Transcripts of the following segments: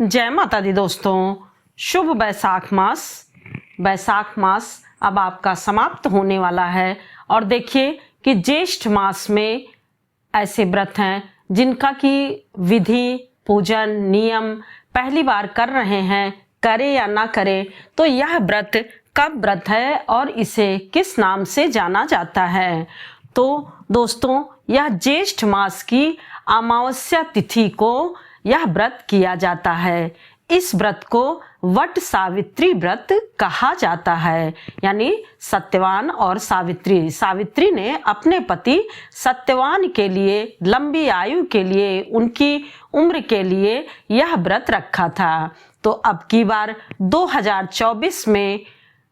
जय माता दी दोस्तों। शुभ बैसाख मास अब आपका समाप्त होने वाला है और देखिए कि ज्येष्ठ मास में ऐसे व्रत हैं जिनका की विधि पूजन नियम पहली बार कर रहे हैं, करे या ना करे, तो यह व्रत कब व्रत है और इसे किस नाम से जाना जाता है। तो दोस्तों, यह ज्येष्ठ मास की अमावस्या तिथि को यह व्रत किया जाता है। इस व्रत को वट सावित्री व्रत कहा जाता है, यानी सत्यवान और सावित्री ने अपने पति सत्यवान के लिए, लंबी आयु के लिए, उनकी उम्र के लिए यह व्रत रखा था। तो अब की बार 2024 में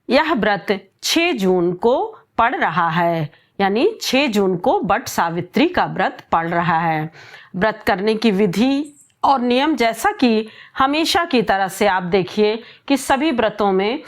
यह व्रत 6 जून को पड़ रहा है, यानी 6 जून को वट सावित्री का व्रत पड़ रहा है। व्रत करने की विधि और नियम जैसा कि हमेशा की तरह से आप देखिए कि सभी व्रतों में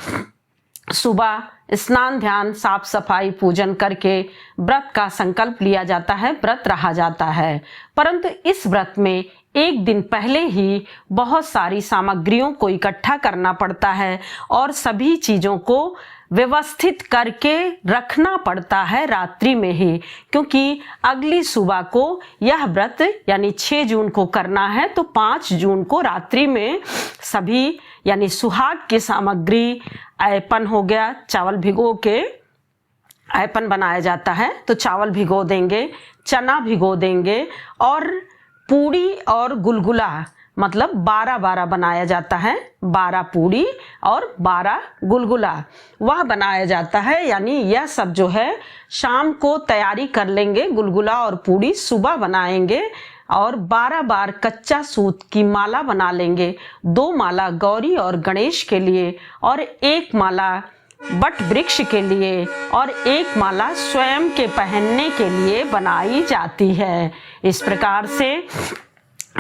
सुबह स्नान ध्यान साफ सफाई पूजन करके व्रत का संकल्प लिया जाता है, व्रत रहा जाता है। परंतु इस व्रत में एक दिन पहले ही बहुत सारी सामग्रियों को इकट्ठा करना पड़ता है और सभी चीज़ों को व्यवस्थित करके रखना पड़ता है रात्रि में ही, क्योंकि अगली सुबह को यह व्रत यानी 6 जून को करना है। तो 5 जून को रात्रि में सभी यानी सुहाग की सामग्री, ऐपन हो गया, चावल भिगो के ऐपन बनाया जाता है, तो चावल भिगो देंगे, चना भिगो देंगे और पूड़ी और गुलगुला मतलब 12-12 बनाया जाता है। 12 पूड़ी और 12 गुलगुला वह बनाया जाता है, यानी यह सब जो है शाम को तैयारी कर लेंगे। गुलगुला और पूड़ी सुबह बनाएंगे और 12 बार कच्चा सूत की माला बना लेंगे। 2 माला गौरी और गणेश के लिए और 1 माला वट वृक्ष के लिए और 1 माला स्वयं के पहनने के लिए बनाई जाती है। इस प्रकार से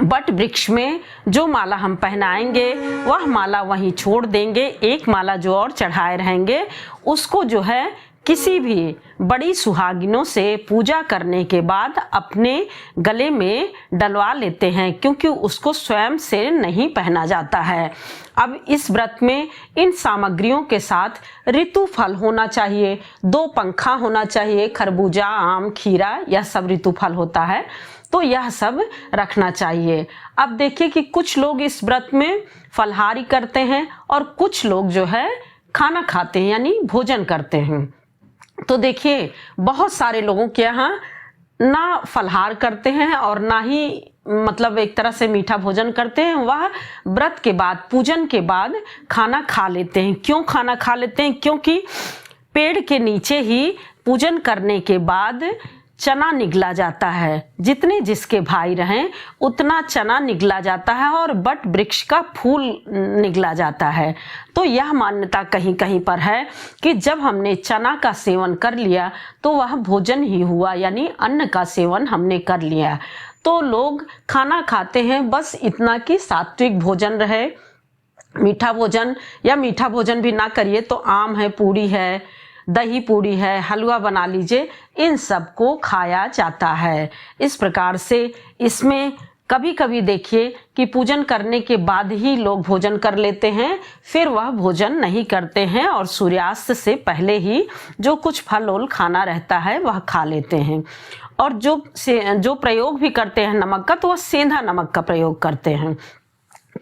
वट वृक्ष में जो माला हम पहनाएंगे वह माला वहीं छोड़ देंगे। 1 माला जो और चढ़ाए रहेंगे उसको जो है किसी भी बड़ी सुहागिनों से पूजा करने के बाद अपने गले में डलवा लेते हैं, क्योंकि उसको स्वयं से नहीं पहना जाता है। अब इस व्रत में इन सामग्रियों के साथ ऋतु फल होना चाहिए, 2 पंखा होना चाहिए, खरबूजा, आम, खीरा, यह सब ऋतु फल होता है, तो यह सब रखना चाहिए। अब देखिए कि कुछ लोग इस व्रत में फलहारी करते हैं और कुछ लोग जो है खाना खाते हैं, यानी भोजन करते हैं। तो देखिए बहुत सारे लोगों के यहाँ ना फलहार करते हैं और ना ही मतलब एक तरह से मीठा भोजन करते हैं। वह व्रत के बाद, पूजन के बाद खाना खा लेते हैं। क्यों खाना खा लेते हैं? क्योंकि पेड़ के नीचे ही पूजन करने के बाद चना निगला जाता है। जितने जिसके भाई रहें उतना चना निगला जाता है और वट वृक्ष का फूल निगला जाता है। तो यह मान्यता कहीं कहीं पर है कि जब हमने चना का सेवन कर लिया तो वह भोजन ही हुआ, यानी अन्न का सेवन हमने कर लिया। तो लोग खाना खाते हैं बस इतना कि सात्विक भोजन रहे। मीठा भोजन या मीठा भोजन भी ना करिए तो आम है, पूड़ी है, दही पूड़ी है, हलवा बना लीजिए, इन सब को खाया जाता है। इस प्रकार से इसमें कभी कभी देखिए कि पूजन करने के बाद ही लोग भोजन कर लेते हैं, फिर वह भोजन नहीं करते हैं और सूर्यास्त से पहले ही जो कुछ फल ओल खाना रहता है वह खा लेते हैं। और जो प्रयोग भी करते हैं नमक का, तो वह सेंधा नमक का प्रयोग करते हैं,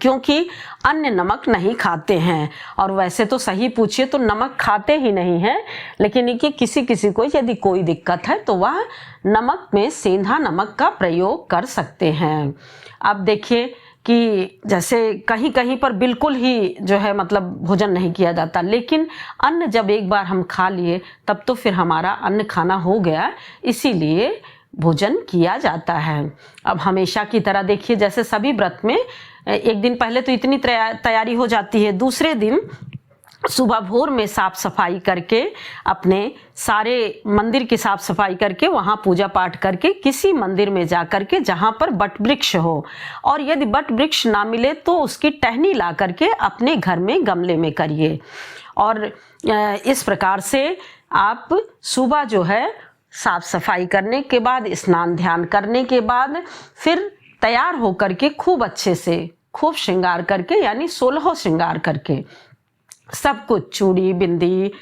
क्योंकि अन्य नमक नहीं खाते हैं। और वैसे तो सही पूछिए तो नमक खाते ही नहीं हैं, लेकिन कि किसी किसी को यदि कोई दिक्कत है तो वह नमक में सेंधा नमक का प्रयोग कर सकते हैं। अब देखिए कि जैसे कहीं कहीं पर बिल्कुल ही जो है मतलब भोजन नहीं किया जाता, लेकिन अन्न जब एक बार हम खा लिए तब तो फिर हमारा अन्न खाना हो गया, इसीलिए भोजन किया जाता है। अब हमेशा की तरह देखिए जैसे सभी व्रत में एक दिन पहले तो इतनी तैयारी हो जाती है, दूसरे दिन सुबह भोर में साफ सफाई करके, अपने सारे मंदिर की साफ सफाई करके, वहाँ पूजा पाठ करके किसी मंदिर में जा करके जहाँ पर वट वृक्ष हो, और यदि वट वृक्ष ना मिले तो उसकी टहनी ला करके अपने घर में गमले में करिए। और इस प्रकार से आप सुबह जो है साफ सफाई करने के बाद, स्नान ध्यान करने के बाद फिर तैयार होकर के खूब अच्छे से खूब श्रृंगार करके, यानी 16 श्रृंगार करके सब कुछ, चूड़ी, बिंदी,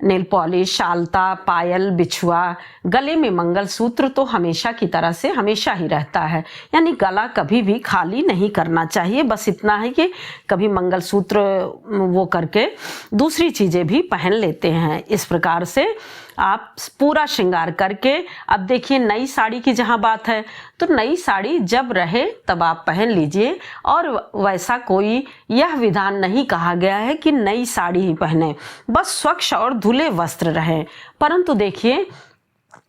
नेल पॉलिश, आलता, पायल, बिछुआ, गले में मंगलसूत्र तो हमेशा की तरह से हमेशा ही रहता है, यानी गला कभी भी खाली नहीं करना चाहिए। बस इतना है कि कभी मंगलसूत्र वो करके दूसरी चीज़ें भी पहन लेते हैं। इस प्रकार से आप पूरा श्रृंगार करके, अब देखिए नई साड़ी की जहाँ बात है, तो नई साड़ी जब रहे तब आप पहन लीजिए, और वैसा कोई यह विधान नहीं कहा गया है कि नई साड़ी ही पहने, बस स्वच्छ और धुले वस्त्र रहें। परंतु देखिए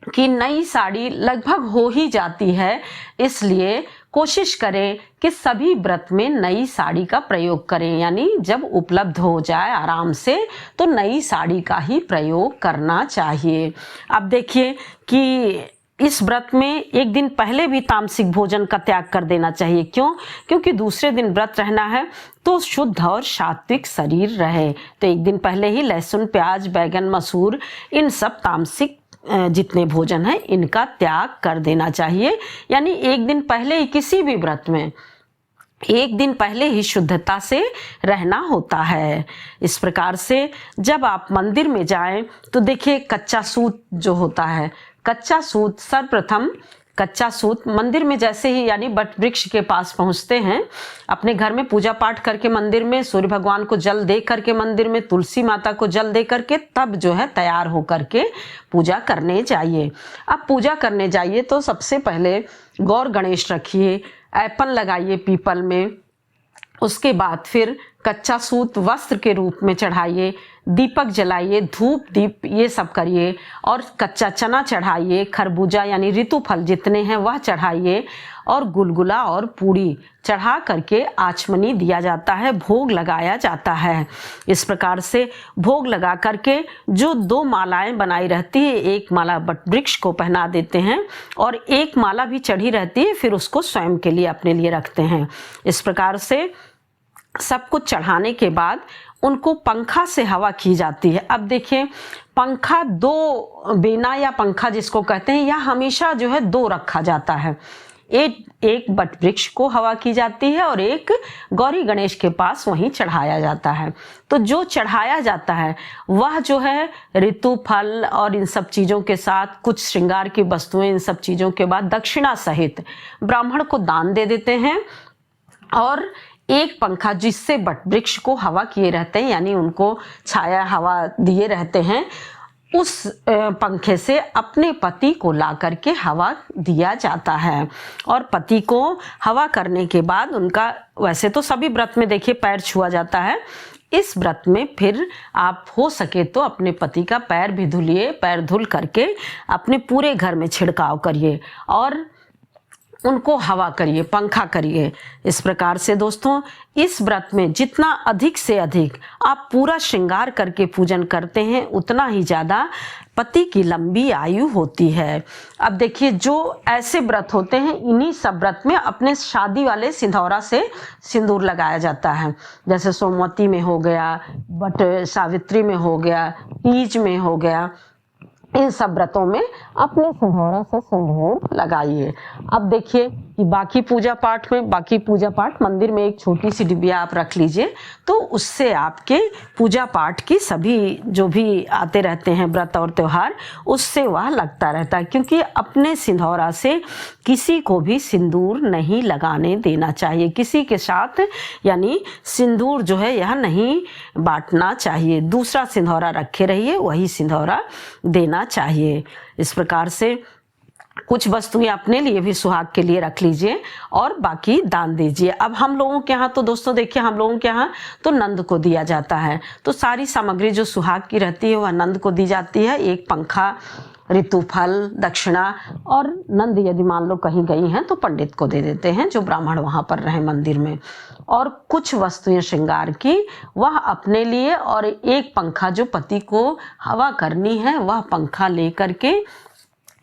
कि नई साड़ी लगभग हो ही जाती है, इसलिए कोशिश करें कि सभी व्रत में नई साड़ी का प्रयोग करें, यानी जब उपलब्ध हो जाए आराम से तो नई साड़ी का ही प्रयोग करना चाहिए। अब देखिए कि इस व्रत में एक दिन पहले भी तामसिक भोजन का त्याग कर देना चाहिए। क्यों? क्योंकि दूसरे दिन व्रत रहना है तो शुद्ध और सात्विक शरीर रहे, तो एक दिन पहले ही लहसुन, प्याज, बैगन, मसूर, इन सब तामसिक जितने भोजन है इनका त्याग कर देना चाहिए। यानी एक दिन पहले ही, किसी भी व्रत में एक दिन पहले ही शुद्धता से रहना होता है। इस प्रकार से जब आप मंदिर में जाएं तो देखिए कच्चा सूत जो होता है, कच्चा सूत, सर्वप्रथम कच्चा सूत मंदिर में जैसे ही, यानी वट वृक्ष के पास पहुंचते हैं, अपने घर में पूजा पाठ करके मंदिर में सूर्य भगवान को जल दे करके, मंदिर में तुलसी माता को जल दे करके, तब जो है तैयार हो करके पूजा करने जाइए। अब पूजा करने जाइए तो सबसे पहले गौर गणेश रखिए, ऐपन लगाइए पीपल में, उसके बाद फिर कच्चा सूत वस्त्र के रूप में चढ़ाइए, दीपक जलाइए, धूप दीप ये सब करिए, और कच्चा चना चढ़ाइए, खरबूजा यानी ऋतु फल जितने हैं वह चढ़ाइए, और गुलगुला और पूड़ी चढ़ा करके आचमनी दिया जाता है, भोग लगाया जाता है। इस प्रकार से भोग लगा करके जो 2 मालाएं बनाई रहती है, एक माला वट वृक्ष को पहना देते हैं और एक माला भी चढ़ी रहती है, फिर उसको स्वयं के लिए अपने लिए रखते हैं। इस प्रकार से सब कुछ चढ़ाने के बाद उनको पंखा से हवा की जाती है। अब देखिए पंखा 2 बेना या पंखा जिसको कहते हैं, यह हमेशा जो है 2 रखा जाता है। एक वट वृक्ष को हवा की जाती है और एक गौरी गणेश के पास वहीं चढ़ाया जाता है। तो जो चढ़ाया जाता है वह जो है ऋतु फल और इन सब चीज़ों के साथ कुछ श्रृंगार की वस्तुएं, इन सब चीज़ों के बाद दक्षिणा सहित ब्राह्मण को दान दे देते हैं। और एक पंखा जिससे वट वृक्ष को हवा किए रहते हैं, यानी उनको छाया हवा दिए रहते हैं, उस पंखे से अपने पति को ला करके हवा दिया जाता है। और पति को हवा करने के बाद उनका, वैसे तो सभी व्रत में देखिए पैर छुआ जाता है, इस व्रत में फिर आप हो सके तो अपने पति का पैर भी धुलिए, पैर धुल करके अपने पूरे घर में छिड़काव करिए और उनको हवा करिए, पंखा करिए। इस प्रकार से दोस्तों इस व्रत में जितना अधिक से अधिक आप पूरा श्रृंगार करके पूजन करते हैं, उतना ही ज़्यादा पति की लंबी आयु होती है। अब देखिए जो ऐसे व्रत होते हैं, इन्हीं सब व्रत में अपने शादी वाले सिंदूरा से सिंदूर लगाया जाता है। जैसे सोमवती में हो गया, बट सावित्री में हो गया, तीज में हो गया, इन सब व्रतों में अपने सिंदूरा से सिंदूर लगाइए। अब देखिए कि बाकी पूजा पाठ मंदिर में एक छोटी सी डिबिया आप रख लीजिए, तो उससे आपके पूजा पाठ की सभी जो भी आते रहते हैं व्रत और त्योहार, उससे वह लगता रहता है। क्योंकि अपने सिंदूरा से किसी को भी सिंदूर नहीं लगाने देना चाहिए, किसी के साथ यानी सिंदूर जो है यह नहीं बांटना चाहिए। दूसरा सिंदूरा रखे रहिए, वही सिंदूरा देना चाहिए। इस प्रकार से कुछ वस्तुएं अपने लिए भी सुहाग के लिए रख लीजिए और बाकी दान दीजिए। अब हम लोगों के यहाँ तो दोस्तों देखिए, हम लोगों के यहाँ तो नंद को दिया जाता है, तो सारी सामग्री जो सुहाग की रहती है वह नंद को दी जाती है। एक पंखा, ऋतुफल, दक्षिणा, और नंद यदि मान लो कहीं गई हैं तो पंडित को दे देते हैं जो ब्राह्मण वहाँ पर रहे मंदिर में। और कुछ वस्तुएं श्रृंगार की वह अपने लिए, और एक पंखा जो पति को हवा करनी है वह पंखा ले करके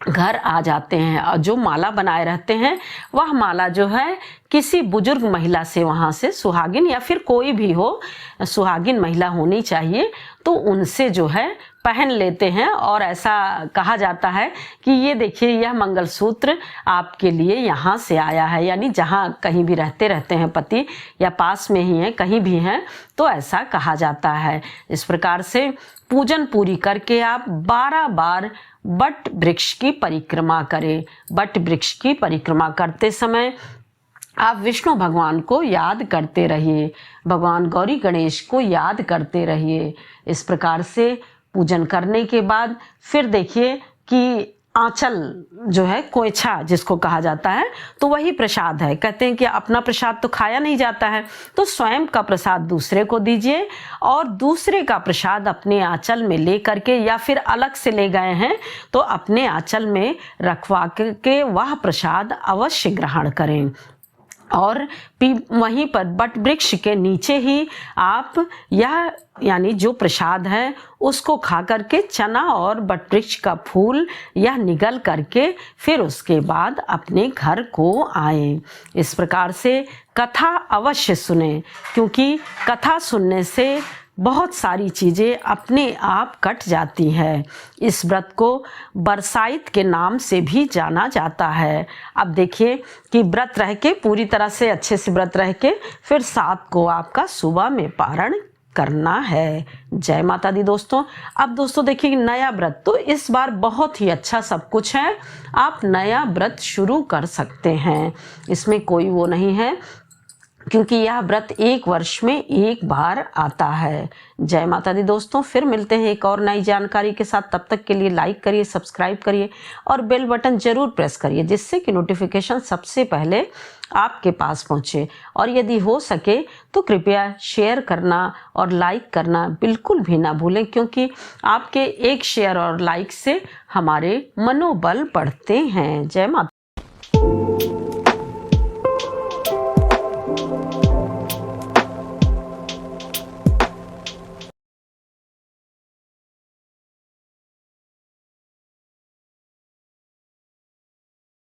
घर आ जाते हैं। और जो माला बनाए रहते हैं वह माला जो है किसी बुजुर्ग महिला से, वहाँ से सुहागिन या फिर कोई भी हो, सुहागिन महिला होनी चाहिए, तो उनसे जो है पहन लेते हैं और ऐसा कहा जाता है कि ये देखिए यह मंगलसूत्र आपके लिए यहाँ से आया है, यानी जहाँ कहीं भी रहते हैं पति या पास में ही हैं, कहीं भी हैं, तो ऐसा कहा जाता है। इस प्रकार से पूजन पूरी करके आप 12 बार बट वृक्ष की परिक्रमा करें। बट वृक्ष की परिक्रमा करते समय आप विष्णु भगवान को याद करते रहिए, भगवान गौरी गणेश को याद करते रहिए। इस प्रकार से पूजन करने के बाद फिर देखिए कि आंचल जो है, कोयछा जिसको कहा जाता है, तो वही प्रसाद है। कहते हैं कि अपना प्रसाद तो खाया नहीं जाता है, तो स्वयं का प्रसाद दूसरे को दीजिए और दूसरे का प्रसाद अपने आंचल में ले करके, या फिर अलग से ले गए हैं तो अपने आंचल में रखवा के वह प्रसाद अवश्य ग्रहण करें। और वहीं पर बट वृक्ष के नीचे ही आप यह यानी जो प्रसाद है उसको खा करके चना और बट वृक्ष का फूल यह निगल करके फिर उसके बाद अपने घर को आए। इस प्रकार से कथा अवश्य सुने, क्योंकि कथा सुनने से बहुत सारी चीज़ें अपने आप कट जाती है। इस व्रत को बरसाइत के नाम से भी जाना जाता है। अब देखिए कि व्रत रह के पूरी तरह से अच्छे से व्रत रह के फिर 7 को आपका सुबह में पारण करना है। जय माता दी दोस्तों। अब दोस्तों देखिए नया व्रत, तो इस बार बहुत ही अच्छा सब कुछ है, आप नया व्रत शुरू कर सकते हैं, इसमें कोई वो नहीं है, क्योंकि यह व्रत 1 वर्ष में 1 बार आता है। जय माता दी दोस्तों। फिर मिलते हैं एक और नई जानकारी के साथ। तब तक के लिए लाइक करिए, सब्सक्राइब करिए और बेल बटन जरूर प्रेस करिए, जिससे कि नोटिफिकेशन सबसे पहले आपके पास पहुंचे। और यदि हो सके तो कृपया शेयर करना और लाइक करना बिल्कुल भी ना भूलें, क्योंकि आपके एक शेयर और लाइक से हमारे मनोबल बढ़ते हैं। जय माता।